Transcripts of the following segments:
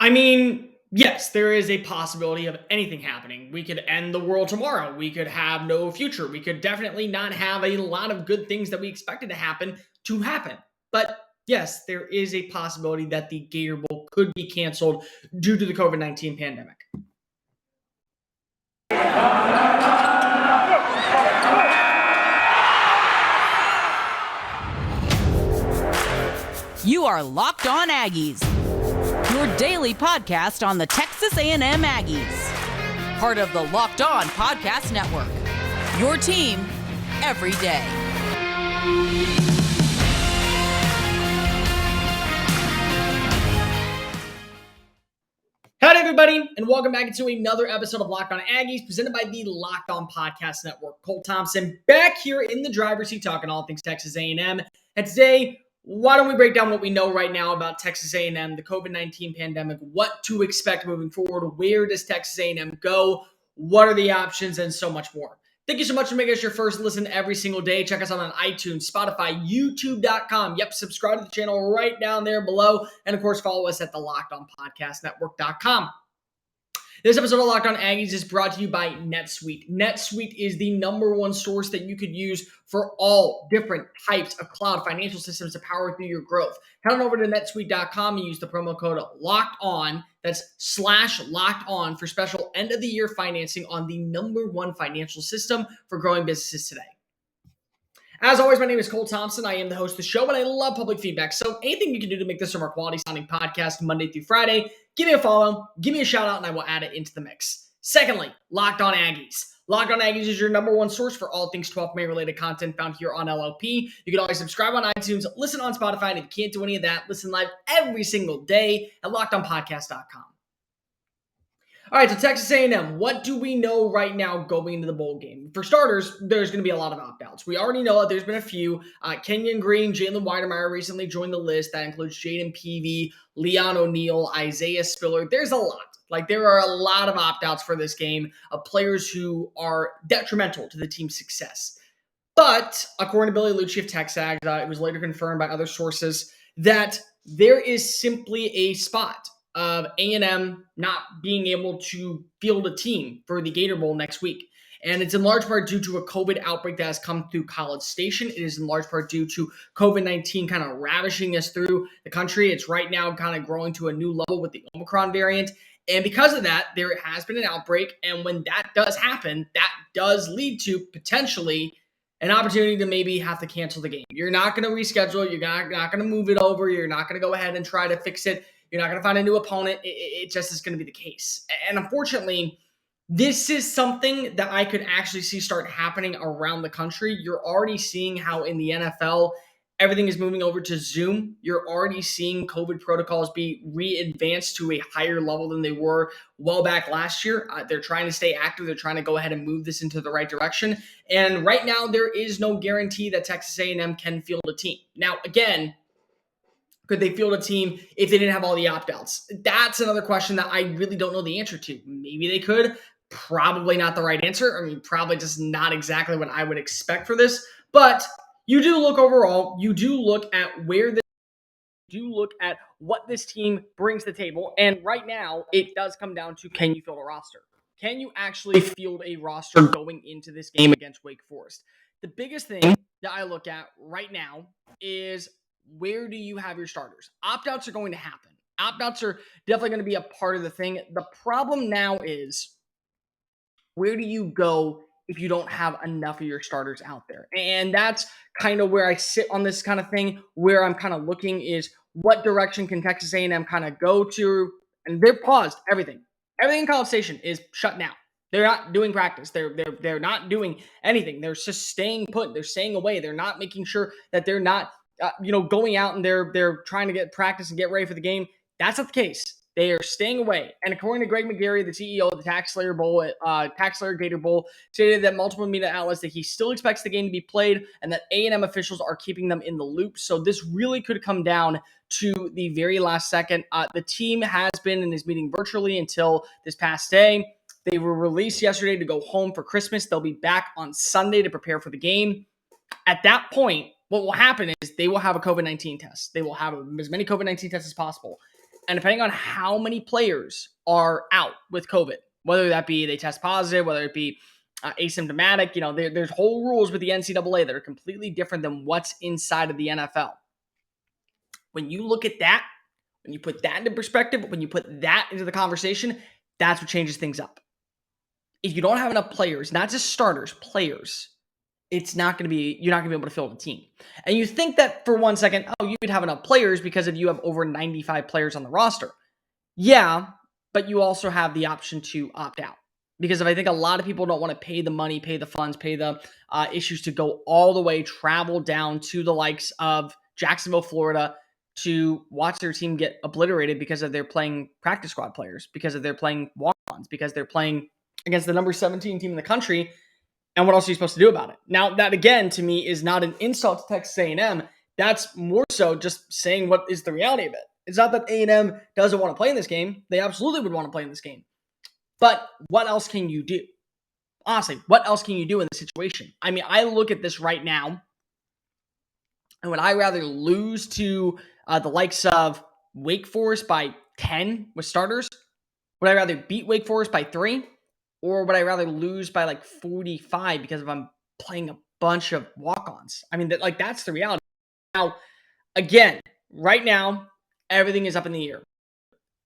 I mean, yes, there is a possibility of anything happening. We could end the world tomorrow. We could have no future. We could definitely not have a lot of good things that we expected to happen. But yes, there is a possibility that the Gator Bowl could be canceled due to the COVID-19 pandemic. You are Locked On Aggies, your daily podcast on the Texas A&M Aggies. Part of the Locked On Podcast Network, your team every day. Hello, everybody, and welcome back to another episode of Locked On Aggies, presented by the Locked On Podcast Network. Cole Thompson back here in the driver's seat talking all things Texas A&M. And today, why don't we break down what we know right now about Texas A&M, the COVID-19 pandemic, what to expect moving forward, where does Texas A&M go, what are the options, and so much more. Thank you so much for making us your first listen every single day. Check us out on iTunes, Spotify, YouTube.com. Yep, subscribe to the channel right down there below. And, of course, follow us at the LockedOnPodcastNetwork.com. This episode of Locked On Aggies is brought to you by NetSuite. NetSuite is the number one source that you could use for all different types of cloud financial systems to power through your growth. Head on over to netsuite.com and use the promo code LOCKEDON. That's /LOCKEDON for special end-of-the-year financing on the number one financial system for growing businesses today. As always, my name is Cole Thompson. I am the host of the show, and I love public feedback. So anything you can do to make this a more quality-sounding podcast Monday through Friday, give me a follow, give me a shout-out, and I will add it into the mix. Secondly, Locked On Aggies. Locked On Aggies is your number one source for all things 12th May-related content found here on LOP. You can always subscribe on iTunes, listen on Spotify, and if you can't do any of that, listen live every single day at LockedOnPodcast.com. All right, so Texas A&M, what do we know right now going into the bowl game? For starters, there's going to be a lot of opt-outs. We already know that there's been a few. Kenyon Green, Jalen Weidemeyer recently joined the list. That includes Jaden Peavy, Leon O'Neal, Isaiah Spiller. There's a lot. There are a lot of opt-outs for this game of players who are detrimental to the team's success. But according to Billy Lucci of TexAgs, it was later confirmed by other sources that there is simply a spot of A&M not being able to field a team for the Gator Bowl next week. And it's in large part due to a COVID outbreak that has come through College Station. It is in large part due to COVID-19 kind of ravishing us through the country. It's right now kind of growing to a new level with the Omicron variant. And because of that, there has been an outbreak. And when that does happen, that does lead to potentially an opportunity to maybe have to cancel the game. You're not going to reschedule it. You're not going to move it over. You're not going to go ahead and try to fix it. You're not going to find a new opponent. It just is going to be the case. And unfortunately, this is something that I could actually see start happening around the country. You're already seeing how in the NFL, everything is moving over to Zoom. You're already seeing COVID protocols be re-advanced to a higher level than they were well back last year. They're trying to stay active. They're trying to go ahead and move this into the right direction. And right now, there is no guarantee that Texas A&M can field a team. Now, again, could they field a team if they didn't have all the opt-outs? That's another question that I really don't know the answer to. Maybe they could. Probably not the right answer. I mean, probably just not exactly what I would expect for this. But you do look overall. You do look at what this team brings to the table. And right now, it does come down to, can you field a roster? Can you actually field a roster going into this game against Wake Forest? The biggest thing that I look at right now is, where do you have your starters? Opt-outs are going to happen. Opt-outs are definitely going to be a part of the thing. The problem now is, where do you go if you don't have enough of your starters out there? And that's kind of where I sit on this kind of thing, where I'm kind of looking is, what direction can Texas A&M kind of go to? And they're paused everything. Everything in College Station is shut down. They're not doing practice. They're not doing anything. They're just staying put. They're staying away. They're not making sure that they're not going out and they're trying to get practice and get ready for the game. That's not the case. They are staying away. And according to Greg McGarry, the CEO of the TaxSlayer Gator Bowl, stated that multiple media outlets that he still expects the game to be played and that A&M officials are keeping them in the loop. So this really could come down to the very last second. The team has been and is meeting virtually until this past day. They were released yesterday to go home for Christmas. They'll be back on Sunday to prepare for the game. At that point, what will happen is they will have a COVID-19 test. They will have as many COVID-19 tests as possible. And depending on how many players are out with COVID, whether that be they test positive, whether it be asymptomatic, there's whole rules with the NCAA that are completely different than what's inside of the NFL. When you look at that, when you put that into perspective, when you put that into the conversation, that's what changes things up. If you don't have enough players, not just starters, players, you're not going to be able to fill the team. And you think that for 1 second, you'd have enough players because if you have over 95 players on the roster. Yeah, but you also have the option to opt out. Because if I think a lot of people don't want to pay the money, pay the funds, pay the issues to go all the way, travel down to the likes of Jacksonville, Florida, to watch their team get obliterated because of they're playing practice squad players, because of they're playing walk-ons, because they're playing against the number 17 team in the country. And what else are you supposed to do about it? Now, that again, to me, is not an insult to Texas A&M. That's more so just saying what is the reality of it. It's not that A&M doesn't want to play in this game. They absolutely would want to play in this game. But what else can you do? Honestly, what else can you do in this situation? I mean, I look at this right now, and would I rather lose to the likes of Wake Forest by 10 with starters? Would I rather beat Wake Forest by 3? Or would I rather lose by like 45 because if I'm playing a bunch of walk-ons? I mean, that's the reality. Now, again, right now, everything is up in the air.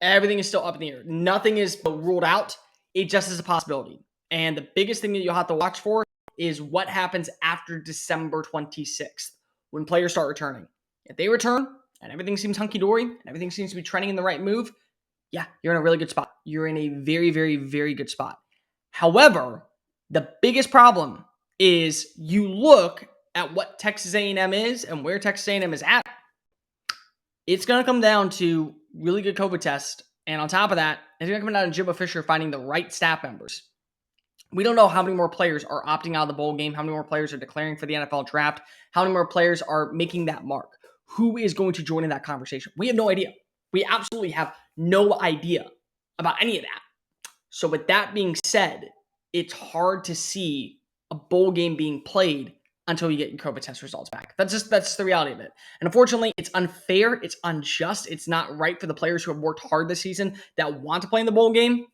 Everything is still up in the air. Nothing is ruled out. It just is a possibility. And the biggest thing that you'll have to watch for is what happens after December 26th when players start returning. If they return and everything seems hunky-dory and everything seems to be trending in the right move, yeah, you're in a really good spot. You're in a very, very, very good spot. However, the biggest problem is you look at what Texas A&M is and where Texas A&M is at. It's going to come down to really good COVID tests. And on top of that, it's going to come down to Jimbo Fisher finding the right staff members. We don't know how many more players are opting out of the bowl game, how many more players are declaring for the NFL draft, how many more players are making that mark. Who is going to join in that conversation? We have no idea. We absolutely have no idea about any of that. So with that being said, it's hard to see a bowl game being played until you get your COVID test results back. That's the reality of it. And unfortunately, it's unfair. It's unjust. It's not right for the players who have worked hard this season that want to play in the bowl game,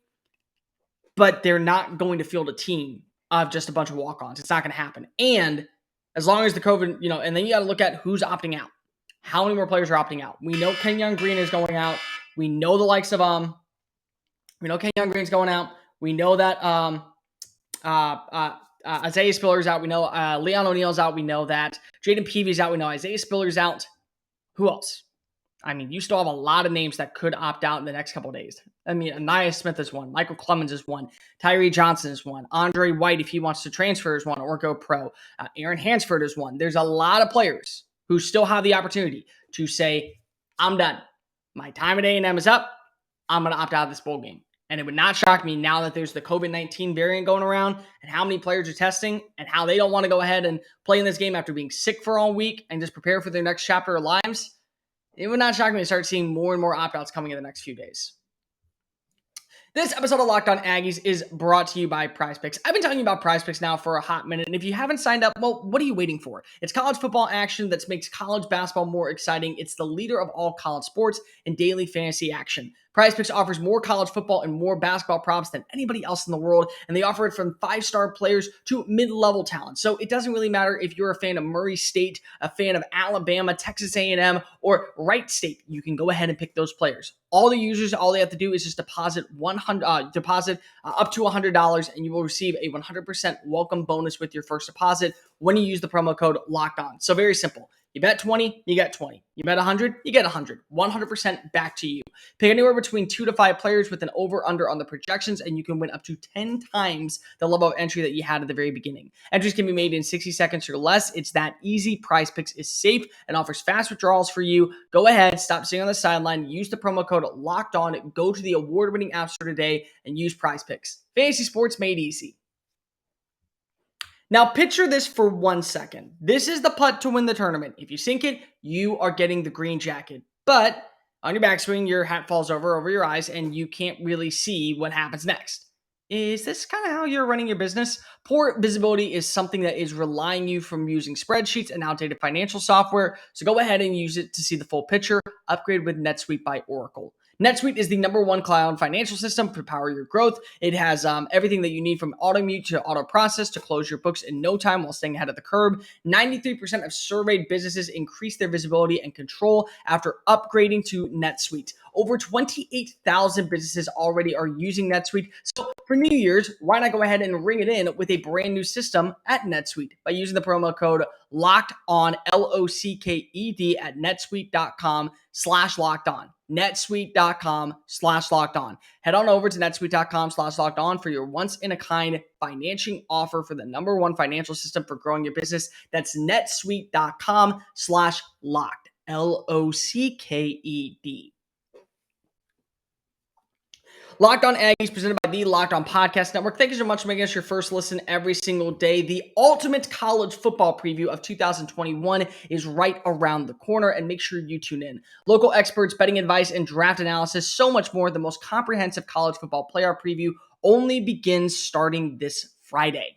but they're not going to field a team of just a bunch of walk-ons. It's not going to happen. And as long as the COVID, and then you got to look at who's opting out. How many more players are opting out? We know Kenyon Green is going out. We know the likes of Kenyon Green's going out. We know that Isaiah Spiller's out. We know Leon O'Neal's out. We know that Jaden Peavy's out. We know Isaiah Spiller's out. Who else? I mean, you still have a lot of names that could opt out in the next couple of days. I mean, Anaya Smith is one. Michael Clemens is one. Tyree Johnson is one. Andre White, if he wants to transfer, is one or go pro. Aaron Hansford is one. There's a lot of players who still have the opportunity to say, I'm done. My time at A&M is up. I'm going to opt out of this bowl game. And it would not shock me now that there's the COVID-19 variant going around and how many players are testing and how they don't want to go ahead and play in this game after being sick for all week and just prepare for their next chapter of lives. It would not shock me to start seeing more and more opt-outs coming in the next few days. This episode of Locked On Aggies is brought to you by PrizePicks. I've been talking about PrizePicks now for a hot minute, and if you haven't signed up, well, what are you waiting for? It's college football action that makes college basketball more exciting. It's the leader of all college sports and daily fantasy action. PrizePicks offers more college football and more basketball props than anybody else in the world, and they offer it from 5-star players to mid-level talent. So it doesn't really matter if you're a fan of Murray State, a fan of Alabama, Texas A&M, or Wright State. You can go ahead and pick those players. All the users, all they have to do is just deposit up to $100, and you will receive a 100% welcome bonus with your first deposit when you use the promo code Locked On. So very simple. You bet 20, you get 20. You bet 100, you get 100. 100% back to you. Pick anywhere between 2 to 5 players with an over-under on the projections, and you can win up to 10 times the level of entry that you had at the very beginning. Entries can be made in 60 seconds or less. It's that easy. PrizePicks is safe and offers fast withdrawals for you. Go ahead, stop sitting on the sideline, use the promo code Locked On, go to the award-winning app store today, and use PrizePicks. Fantasy sports made easy. Now, picture this for 1 second. This is the putt to win the tournament. If you sink it, you are getting the green jacket. But on your backswing, your hat falls over your eyes, and you can't really see what happens next. Is this kind of how you're running your business? Poor visibility is something that is relying you from using spreadsheets and outdated financial software. So go ahead and use it to see the full picture. Upgrade with NetSuite by Oracle. NetSuite is the #1 cloud financial system to power your growth. It has everything that you need from auto-mute to auto-process to close your books in no time while staying ahead of the curve. 93% of surveyed businesses increase their visibility and control after upgrading to NetSuite. Over 28,000 businesses already are using NetSuite. So for New Year's, why not go ahead and ring it in with a brand new system at NetSuite by using the promo code LOCKEDON, LOCKED at netsuite.com/lockedon. netsuite.com/lockedon. Head on over to netsuite.com/lockedon for your once-in-a-kind financing offer for the #1 financial system for growing your business. That's netsuite.com/locked, LOCKED. Locked On Aggies, presented by the Locked On Podcast Network. Thank you so much for making us your first listen every single day. The ultimate college football preview of 2021 is right around the corner, and make sure you tune in. Local experts, betting advice, and draft analysis, so much more. The most comprehensive college football playoff preview only begins starting this Friday.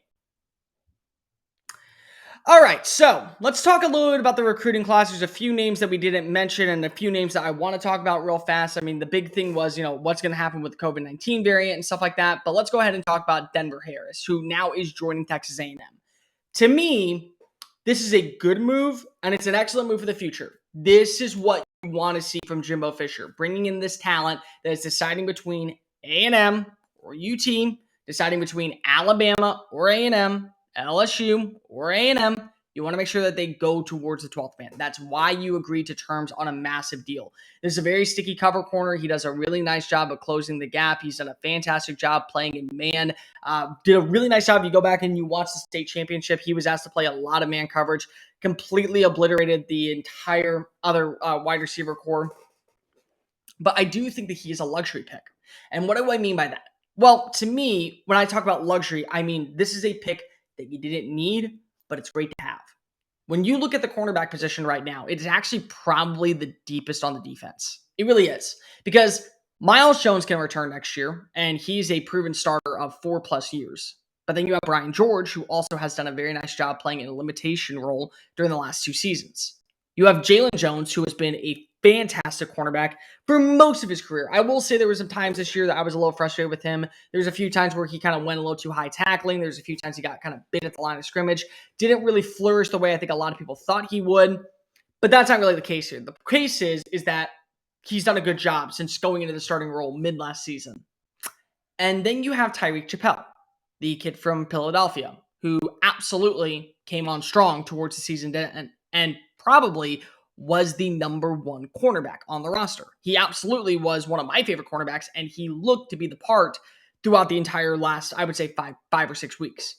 All right, so let's talk a little bit about the recruiting class. There's a few names that we didn't mention and a few names that I want to talk about real fast. I mean, the big thing was, what's going to happen with the COVID-19 variant and stuff like that. But let's go ahead and talk about Denver Harris, who now is joining Texas A&M. To me, this is a good move, and it's an excellent move for the future. This is what you want to see from Jimbo Fisher, bringing in this talent that is deciding between A&M or UT, deciding between Alabama or A&M, LSU or A&M. You want to make sure that they go towards the 12th man. That's why you agreed to terms on a massive deal. This is a very sticky cover corner. He does a really nice job of closing the gap. He's done a fantastic job playing in man. Did a really nice job. You go back and you watch the state championship. He was asked to play a lot of man coverage, completely obliterated the entire other wide receiver core. But I do think that he is a luxury pick. And what do I mean by that? Well, to me, when I talk about luxury, I mean this is a pick that you didn't need, but it's great to have. When you look at the cornerback position right now, it's actually probably the deepest on the defense. It really is. Because Miles Jones can return next year, and he's a proven starter of 4+ years. But then you have Brian George, who also has done a very nice job playing in a limitation role during the last 2 seasons. You have Jalen Jones, who has been a fantastic cornerback for most of his career. I will say there were some times this year that I was a little frustrated with him. There's a few times where he kind of went a little too high tackling. There's a few times he got kind of bit at the line of scrimmage. Didn't really flourish the way I think a lot of people thought he would. But that's not really the case here. The case is that he's done a good job since going into the starting role mid last season. And then you have Tyreek Chappelle, the kid from Philadelphia, who absolutely came on strong towards the season and probably was the #1 cornerback on the roster. He absolutely was one of my favorite cornerbacks, and he looked to be the part throughout the entire last, I would say, five or 6 weeks.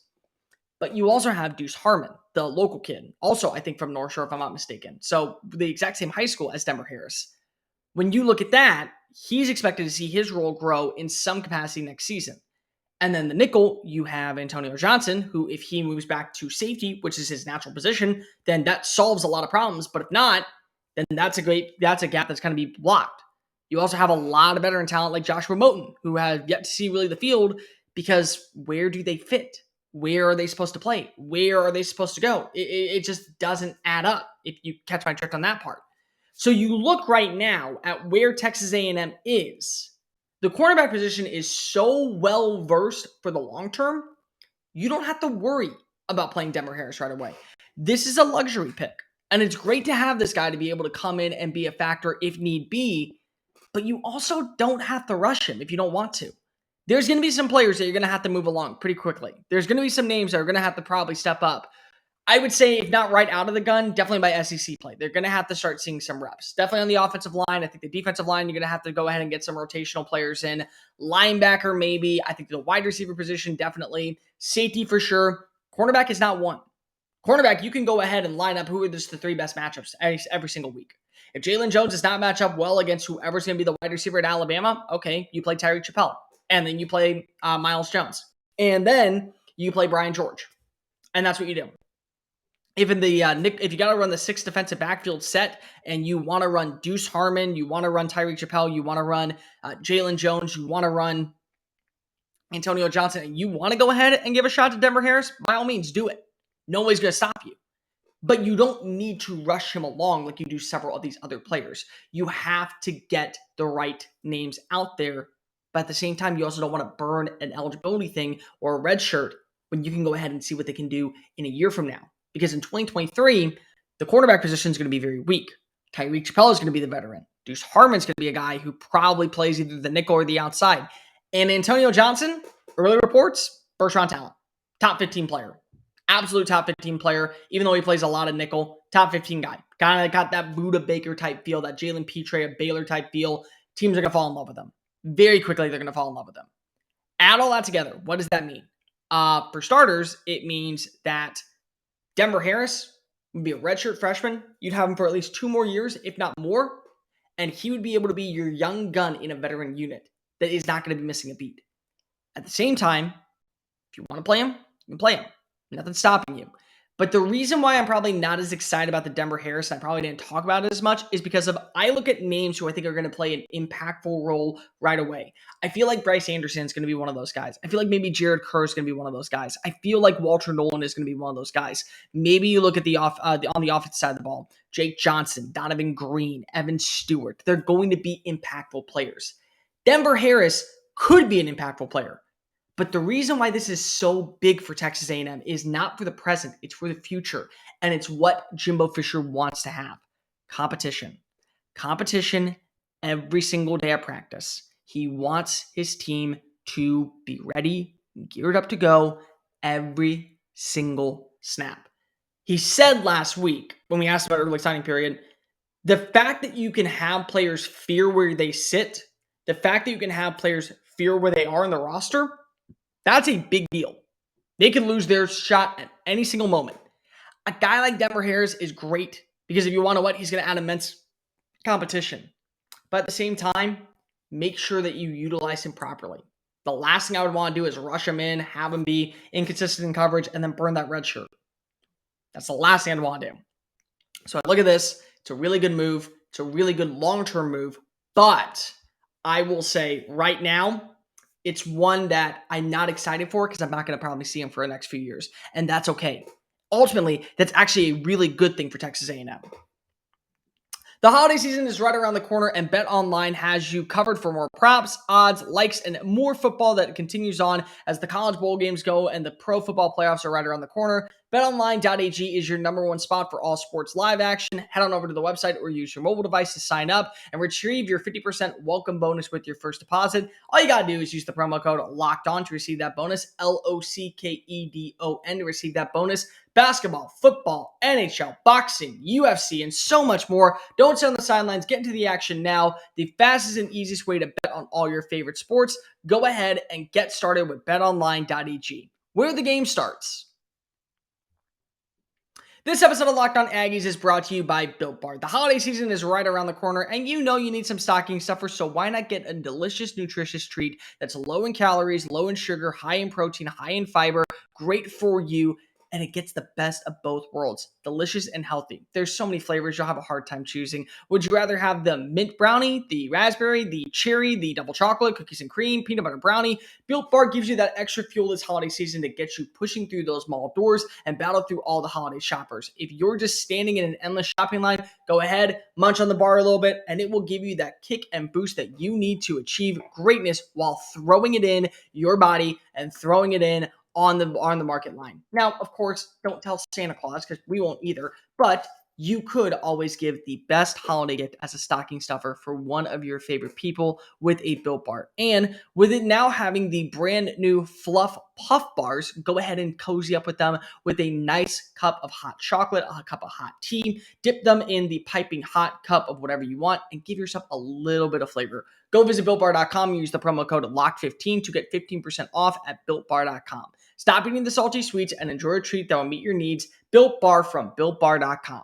But you also have Deuce Harmon, the local kid, also I think from North Shore, if I'm not mistaken. So the exact same high school as Denver Harris. When you look at that, he's expected to see his role grow in some capacity next season. And then the nickel, you have Antonio Johnson, who if he moves back to safety, which is his natural position, then that solves a lot of problems. But if not, then that's a gap that's going to be blocked. You also have a lot of veteran talent like Joshua Moten, who have yet to see really the field, because where do they fit? Where are they supposed to play? Where are they supposed to go? It just doesn't add up, if you catch my drift on that part. So you look right now at where Texas A&M is. The cornerback position is so well versed for the long term, you don't have to worry about playing Denver Harris right away. This is a luxury pick, and it's great to have this guy to be able to come in and be a factor if need be, but you also don't have to rush him if you don't want to. There's going to be some players that you're going to have to move along pretty quickly. There's going to be some names that are going to have to probably step up. I would say, if not right out of the gun, definitely by SEC play. They're going to have to start seeing some reps. Definitely on the offensive line. I think the defensive line, you're going to have to go ahead and get some rotational players in. Linebacker, maybe. I think the wide receiver position, definitely. Safety, for sure. Cornerback is not one. Cornerback, you can go ahead and line up who are just the 3 best matchups every single week. If Jalen Jones does not match up well against whoever's going to be the wide receiver at Alabama, okay, you play Tyreek Chappelle. And then you play Miles Jones. And then you play Brian George. And that's what you do. Even if you got to run the 6 defensive backfield set and you want to run Deuce Harmon, you want to run Tyreek Chappelle, you want to run Jalen Jones, you want to run Antonio Johnson, and you want to go ahead and give a shot to Denver Harris, by all means, do it. Nobody's going to stop you. but you don't need to rush him along like you do several of these other players. You have to get the right names out there, but at the same time, you also don't want to burn an eligibility thing or a red shirt when you can go ahead and see what they can do in a year from now. Because in 2023, the cornerback position is going to be very weak. Tyreek Chappelle is going to be the veteran. Deuce Harmon's going to be a guy who probably plays either the nickel or the outside. And Antonio Johnson, early reports, first-round talent. Top 15 player. Absolute top 15 player, even though he plays a lot of nickel. Top 15 guy. Kind of got that Buda Baker type feel, that Jalen Petre, a Baylor type feel. Teams are going to fall in love with him. Very quickly, they're going to fall in love with him. Add all that together. What does that mean? For starters, it means that Denver Harris would be a redshirt freshman. You'd have him for at least 2 more years, if not more. And he would be able to be your young gun in a veteran unit that is not going to be missing a beat. At the same time, if you want to play him, you can play him. Nothing's stopping you. But the reason why I'm probably not as excited about the Denver Harris, and I probably didn't talk about it as much, is because I look at names who I think are going to play an impactful role right away. I feel like Bryce Anderson is going to be one of those guys. I feel like maybe Jared Kerr is going to be one of those guys. I feel like Walter Nolan is going to be one of those guys. Maybe you look at on the offensive side of the ball, Jake Johnson, Donovan Green, Evan Stewart. They're going to be impactful players. Denver Harris could be an impactful player. But the reason why this is so big for Texas A&M is not for the present, it's for the future. And it's what Jimbo Fisher wants to have. Competition. Competition every single day at practice. He wants his team to be ready, geared up to go every single snap. He said last week, when we asked about early signing period, the fact that you can have players fear where they sit, the fact that you can have players fear where they are in the roster, that's a big deal. They could lose their shot at any single moment. A guy like Denver Harris is great because if you want to what, he's going to add immense competition. But at the same time, make sure that you utilize him properly. The last thing I would want to do is rush him in, have him be inconsistent in coverage, and then burn that red shirt. That's the last thing I'd want to do. So I look at this. It's a really good move. It's a really good long-term move. But I will say right now, it's one that I'm not excited for because I'm not going to probably see him for the next few years. And that's okay. Ultimately, that's actually a really good thing for Texas A&M. The holiday season is right around the corner, and BetOnline has you covered for more props, odds, likes, and more football that continues on as the college bowl games go and the pro football playoffs are right around the corner. BetOnline.ag is your number one spot for all sports live action. Head on over to the website or use your mobile device to sign up and retrieve your 50% welcome bonus with your first deposit. All you got to do is use the promo code LOCKEDON to receive that bonus, LOCKEDON to receive that bonus. Basketball, football, NHL, boxing, UFC, and so much more. Don't sit on the sidelines. Get into the action now. The fastest and easiest way to bet on all your favorite sports. Go ahead and get started with betonline.ag, where the game starts. This episode of Locked On Aggies is brought to you by Built Bar. The holiday season is right around the corner, and you know you need some stocking stuffer, so why not get a delicious, nutritious treat that's low in calories, low in sugar, high in protein, high in fiber, great for you, and it gets the best of both worlds. Delicious and healthy. There's so many flavors, you'll have a hard time choosing. Would you rather have the mint brownie, the raspberry, the cherry, the double chocolate, cookies and cream, peanut butter brownie? Built Bar gives you that extra fuel this holiday season to get you pushing through those mall doors and battle through all the holiday shoppers. If you're just standing in an endless shopping line, go ahead, munch on the bar a little bit, and it will give you that kick and boost that you need to achieve greatness while throwing it in your body and throwing it in on the market line. Now, of course, don't tell Santa Claus because we won't either, but you could always give the best holiday gift as a stocking stuffer for one of your favorite people with a Built Bar. And with it now having the brand new Fluff Puff Bars, go ahead and cozy up with them with a nice cup of hot chocolate, a cup of hot tea, dip them in the piping hot cup of whatever you want, and give yourself a little bit of flavor. Go visit BuiltBar.com and use the promo code LOCK15 to get 15% off at BuiltBar.com. Stop eating the salty sweets and enjoy a treat that will meet your needs. Built Bar from BuiltBar.com.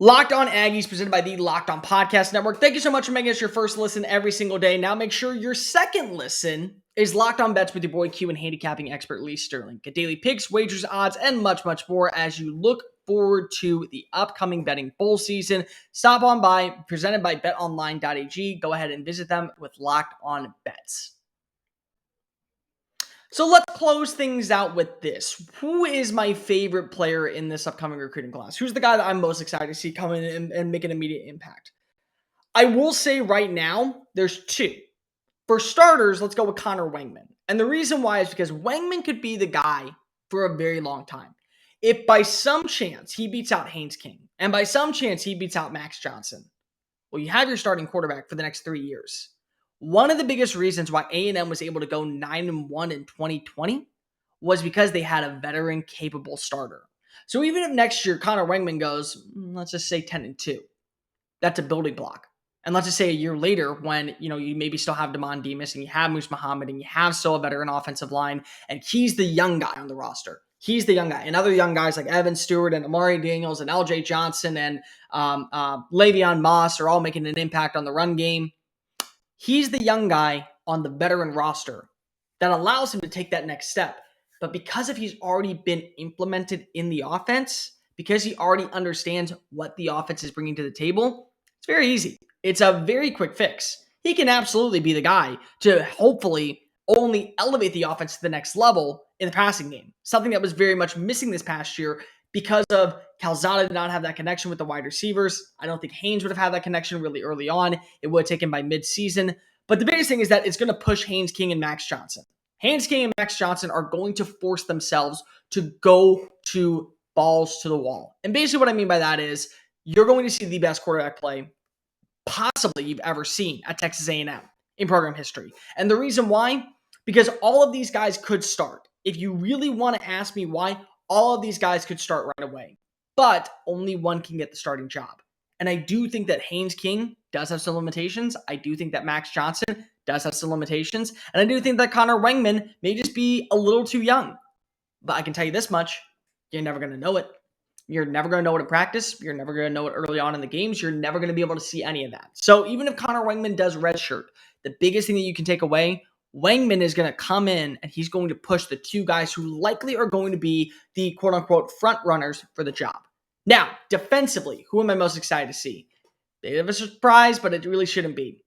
Locked On Aggies, presented by the Locked On Podcast Network. Thank you so much for making us your first listen every single day. Now make sure your second listen is Locked On Bets with your boy Q and handicapping expert Lee Sterling. Get daily picks, wagers, odds, and much, much more as you look forward to the upcoming betting bowl season. Stop on by, presented by betonline.ag. Go ahead and visit them with Locked On Bets. So let's close things out with this. Who is my favorite player in this upcoming recruiting class? Who's the guy that I'm most excited to see come in and make an immediate impact? I will say right now, there's two. For starters, let's go with Connor Wengman. And the reason why is because Wengman could be the guy for a very long time. If by some chance he beats out Haynes King, and by some chance he beats out Max Johnson, well, you have your starting quarterback for the next 3 years. One of the biggest reasons why A&M was able to go 9-1 in 2020 was because they had a veteran capable starter. So even if next year Connor Wengman goes, let's just say 10-2, that's a building block. And let's just say a year later when, you maybe still have Damon Demas and you have Moose Muhammad and you have still a veteran offensive line and he's the young guy on the roster. He's the young guy. And other young guys like Evan Stewart and Amari Daniels and LJ Johnson and Le'Veon Moss are all making an impact on the run game. He's the young guy on the veteran roster that allows him to take that next step. But because of he's already been implemented in the offense, because he already understands what the offense is bringing to the table, it's very easy. It's a very quick fix. He can absolutely be the guy to hopefully only elevate the offense to the next level in the passing game. Something that was very much missing this past year because of Calzada did not have that connection with the wide receivers. I don't think Haynes would have had that connection really early on. It would have taken by mid-season. But the biggest thing is that it's going to push Haynes King and Max Johnson. Haynes King and Max Johnson are going to force themselves to go to balls to the wall. And basically what I mean by that is you're going to see the best quarterback play possibly you've ever seen at Texas A&M in program history. And the reason why, because all of these guys could start. If you really want to ask me why, all of these guys could start right away, but only one can get the starting job. And I do think that Haynes King does have some limitations. I do think that Max Johnson does have some limitations. And I do think that Connor Wengman may just be a little too young. But I can tell you this much, you're never going to know it. You're never going to know it in practice. You're never going to know it early on in the games. You're never going to be able to see any of that. So even if Connor Wengman does redshirt, the biggest thing that you can take away, Wengman is going to come in and he's going to push the two guys who likely are going to be the quote-unquote front runners for the job. Now, defensively, who am I most excited to see? Bit of a surprise, but it really shouldn't be.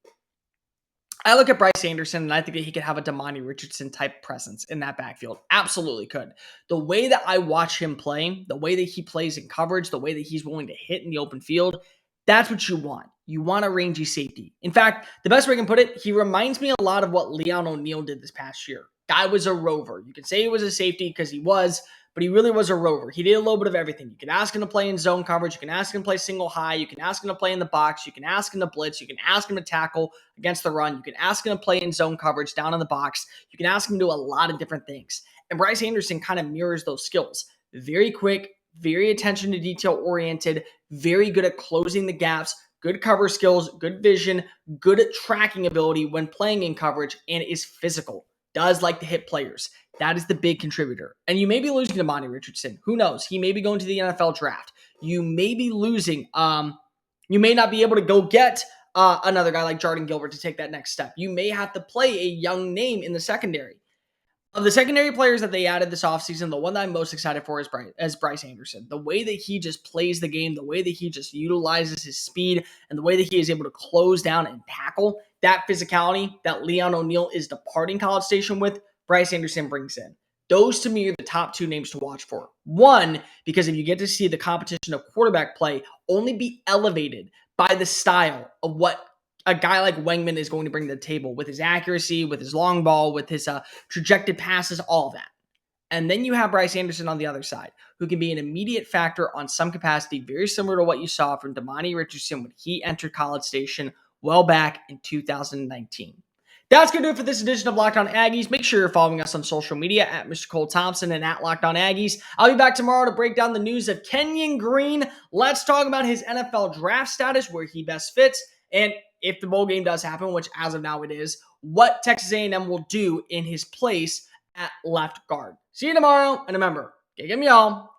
I look at Bryce Anderson, and I think that he could have a Damani Richardson-type presence in that backfield. Absolutely could. The way that I watch him play, the way that he plays in coverage, the way that he's willing to hit in the open field, that's what you want. You want a rangy safety. In fact, the best way I can put it, he reminds me a lot of what Leon O'Neal did this past year. Guy was a rover. You can say he was a safety because he was, but he really was a rover. He did a little bit of everything. You can ask him to play in zone coverage. You can ask him to play single high. You can ask him to play in the box. You can ask him to blitz. You can ask him to tackle against the run. You can ask him to play in zone coverage down in the box. You can ask him to do a lot of different things. And Bryce Anderson kind of mirrors those skills. Very quick, very attention to detail oriented, very good at closing the gaps, good cover skills, good vision, good at tracking ability when playing in coverage, and is physical. Does like to hit players. That is the big contributor. And you may be losing to Damani Richardson. Who knows? He may be going to the NFL draft. You may be losing. You may not be able to go get another guy like Jordan Gilbert to take that next step. You may have to play a young name in the secondary. Of the secondary players that they added this offseason, the one that I'm most excited for is Bryce Anderson. The way that he just plays the game, the way that he just utilizes his speed, and the way that he is able to close down and tackle, that physicality that Leon O'Neal is departing College Station with, Bryce Anderson brings in. Those, to me, are the top two names to watch for. One, because if you get to see the competition of quarterback play only be elevated by the style of what a guy like Wengman is going to bring to the table with his accuracy, with his long ball, with his trajected passes, all of that. And then you have Bryce Anderson on the other side, who can be an immediate factor on some capacity, very similar to what you saw from Damani Richardson when he entered College Station well back in 2019. That's going to do it for this edition of Locked On Aggies. Make sure you're following us on social media at Mr. Cole Thompson and at Locked On Aggies. I'll be back tomorrow to break down the news of Kenyon Green. Let's talk about his NFL draft status, where he best fits, and if the bowl game does happen, which as of now it is, what Texas A&M will do in his place at left guard. See you tomorrow, and remember, get him, y'all.